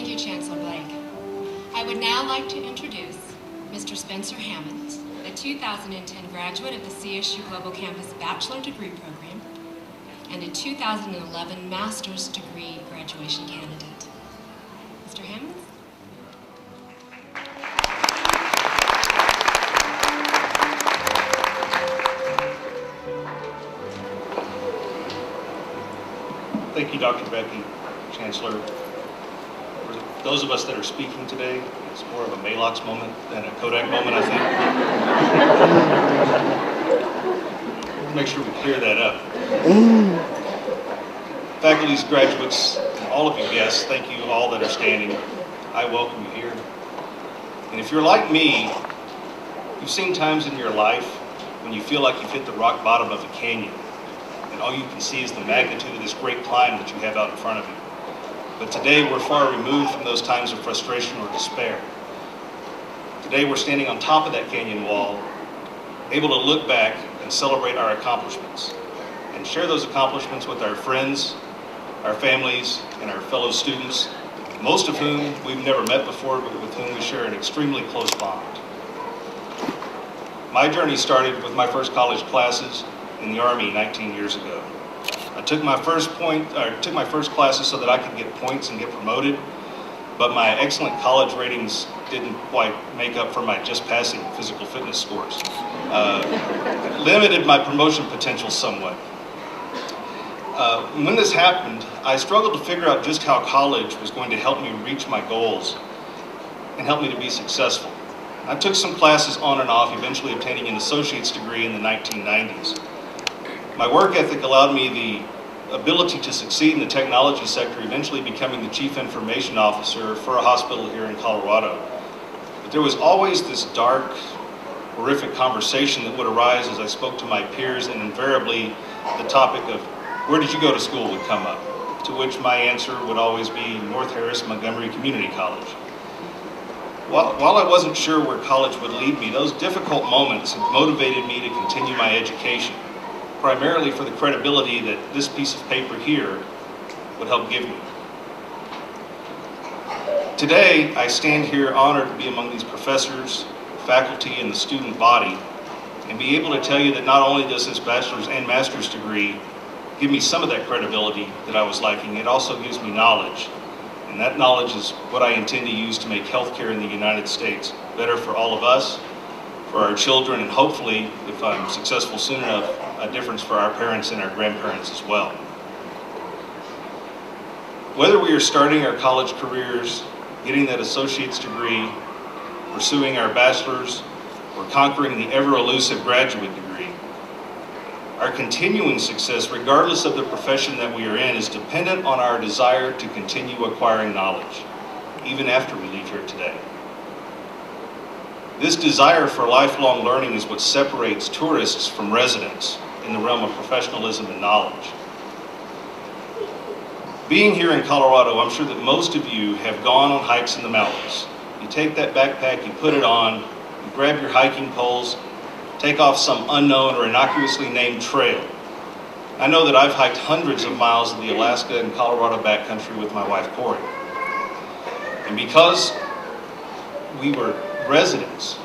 Thank you, Chancellor Blake. I would now like to introduce Mr. Spencer Hamons, a 2010 graduate of the CSU Global Campus Bachelor Degree Program and a 2011 Master's Degree graduation candidate. Mr. Hamons? Thank you, Dr. Becky, Chancellor. For those of us that are speaking today, it's more of a Malox moment than a Kodak moment, I think. Make sure we clear that up. Faculties, graduates, all of you guests, thank you all that are standing. I welcome you here. And if you're like me, you've seen times in your life when you feel like you've hit the rock bottom of a canyon, and all you can see is the magnitude of this great climb that you have out in front of you. But today we're far removed from those times of frustration or despair. Today we're standing on top of that canyon wall, able to look back and celebrate our accomplishments, and share those accomplishments with our friends, our families, and our fellow students, most of whom we've never met before, but with whom we share an extremely close bond. My journey started with my first college classes in the Army 19 years ago. I took my first classes so that I could get points and get promoted, but my excellent college ratings didn't quite make up for my just passing physical fitness scores. It limited my promotion potential somewhat. When this happened, I struggled to figure out just how college was going to help me reach my goals and help me to be successful. I took some classes on and off, eventually obtaining an associate's degree in the 1990s. My work ethic allowed me the ability to succeed in the technology sector, eventually becoming the chief information officer for a hospital here in Colorado. But there was always this dark, horrific conversation that would arise as I spoke to my peers, and invariably the topic of where did you go to school would come up, to which my answer would always be North Harris Montgomery Community College. While I wasn't sure where college would lead me, those difficult moments motivated me to continue my education, primarily for the credibility that this piece of paper here would help give me. Today, I stand here honored to be among these professors, faculty, and the student body, and be able to tell you that not only does this bachelor's and master's degree give me some of that credibility that I was lacking, it also gives me knowledge. And that knowledge is what I intend to use to make healthcare in the United States better for all of us, for our children, and hopefully, if I'm successful soon enough, a difference for our parents and our grandparents as well. Whether we are starting our college careers, getting that associate's degree, pursuing our bachelor's, or conquering the ever-elusive graduate degree, our continuing success, regardless of the profession that we are in, is dependent on our desire to continue acquiring knowledge, even after we leave here today. This desire for lifelong learning is what separates tourists from residents in the realm of professionalism and knowledge. Being here in Colorado, I'm sure that most of you have gone on hikes in the mountains. You take that backpack, you put it on, you grab your hiking poles, take off some unknown or innocuously named trail. I know that I've hiked hundreds of miles of the Alaska and Colorado backcountry with my wife, Corey. And because we were residents,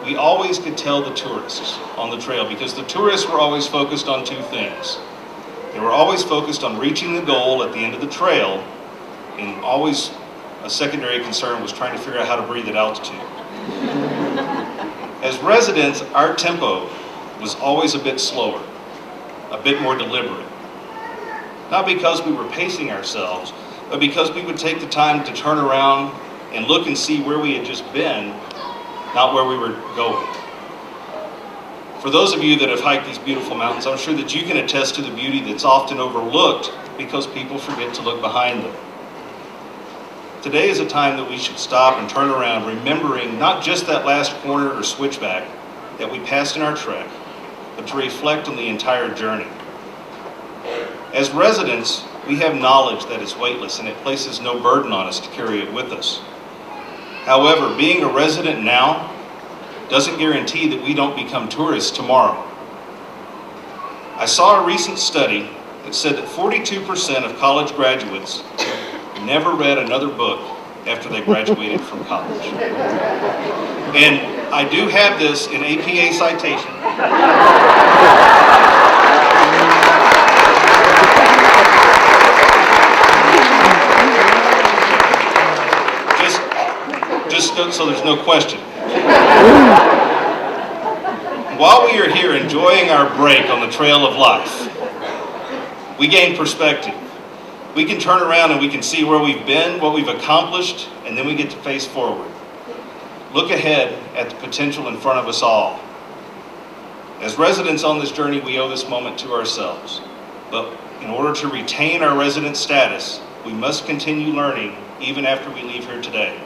we always could tell the tourists on the trail, because the tourists were always focused on two things. They were always focused on reaching the goal at the end of the trail, and always a secondary concern was trying to figure out how to breathe at altitude. As residents, our tempo was always a bit slower, a bit more deliberate. Not because we were pacing ourselves, but because we would take the time to turn around and look and see where we had just been, not where we were going. For those of you that have hiked these beautiful mountains, I'm sure that you can attest to the beauty that's often overlooked because people forget to look behind them. Today is a time that we should stop and turn around, remembering not just that last corner or switchback that we passed in our trek, but to reflect on the entire journey. As residents, we have knowledge that is weightless, and it places no burden on us to carry it with us. However, being a resident now doesn't guarantee that we don't become tourists tomorrow. I saw a recent study that said that 42% of college graduates never read another book after they graduated from college. And I do have this in APA citation. Just so there's no question. While we are here enjoying our break on the trail of life, we gain perspective. We can turn around and we can see where we've been, what we've accomplished, and then we get to face forward. Look ahead at the potential in front of us all. As residents on this journey, we owe this moment to ourselves. But in order to retain our resident status, we must continue learning even after we leave here today.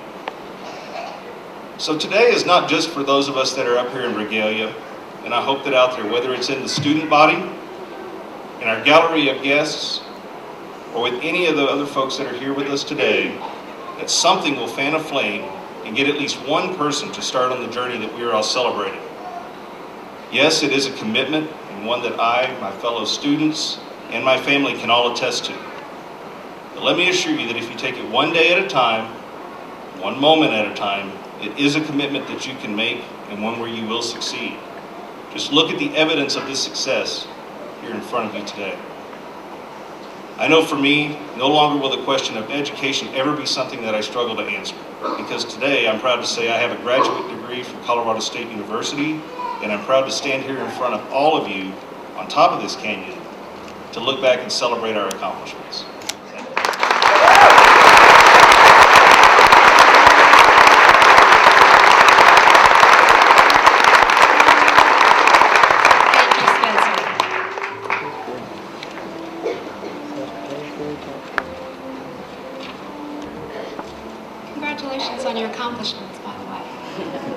So today is not just for those of us that are up here in regalia, and I hope that out there, whether it's in the student body, in our gallery of guests, or with any of the other folks that are here with us today, that something will fan a flame and get at least one person to start on the journey that we are all celebrating. Yes, it is a commitment, and one that I, my fellow students, and my family can all attest to. But let me assure you that if you take it one day at a time, one moment at a time, it is a commitment that you can make and one where you will succeed. Just look at the evidence of this success here in front of you today. I know for me, no longer will the question of education ever be something that I struggle to answer, because today I'm proud to say I have a graduate degree from Colorado State University, and I'm proud to stand here in front of all of you on top of this canyon to look back and celebrate our accomplishments. Congratulations on your accomplishments, by the way.